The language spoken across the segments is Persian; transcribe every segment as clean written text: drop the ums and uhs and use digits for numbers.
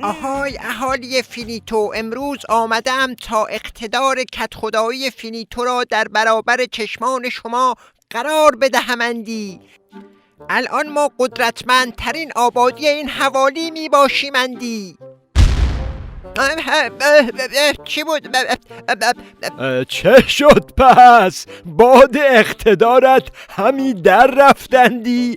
آهای اهالی فینیتو، امروز آمدم تا اقتدار کدخدایی فینیتو را در برابر چشمان شما قرار بدهمندی. الان ما قدرتمندترین آبادی این حوالی می باشیمندی. چی بود؟ چه شد پس؟ باد اقتدارت همی در رفتندی؟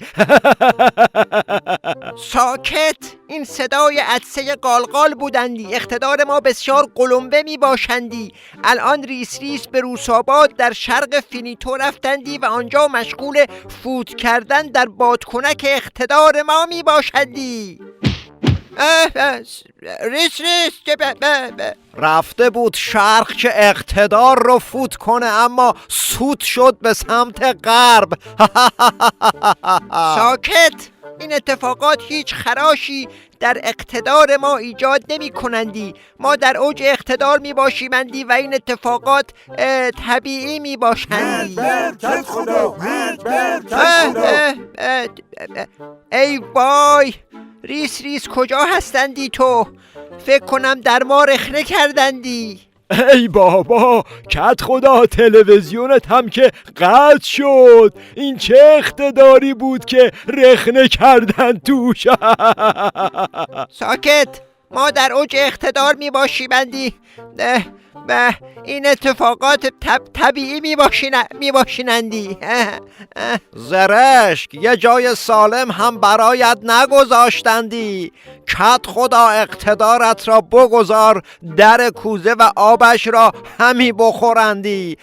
ساکت! این صدای عطسه قالقال بودندی. اقتدار ما بسیار قلمبه می باشندی. الان ریس ریس به روساباد در شرق فینیتو رفتندی و آنجا مشغول فوت کردن در بادکنک اقتدار ما می باشندی. ریس رفته بود شرق که اقتدار رو فوت کنه، اما سوت شد به سمت غرب. ساکت! این اتفاقات هیچ خراشی در اقتدار ما ایجاد نمی کنندی. ما در اوج اقتدار می باشیمندی و این اتفاقات طبیعی می باشندی. ای وای! ریس ریس کجا هستندی تو؟ فکر کنم در ما رخنه کردندی. ای بابا، کدخدا تلویزیونت هم که قطع شد. این چه اقتداری بود که رخنه کردن توش؟ ساکت! ما در اوج اقتدار می باشیمندی. این اتفاقات طبیعی می باشینندی. زرشک، یه جای سالم هم برایت نگذاشتندی. کدخدا اقتدارت را بگذار در کوزه و آبش را همی بخورندی.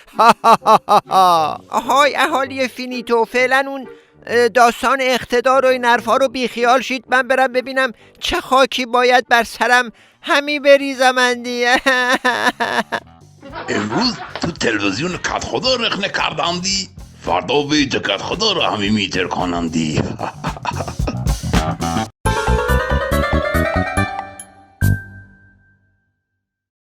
آهای اهالی فینیتو، فعلا اون داستان اقتدار و این حرفا رو بیخیال شید. من برم ببینم چه خاکی باید بر سرم همی بریزمندی. امروز تو تلویزیون کدخدا رخنه کردندی، فردا ویج کدخدا رو همی میتر کنندی.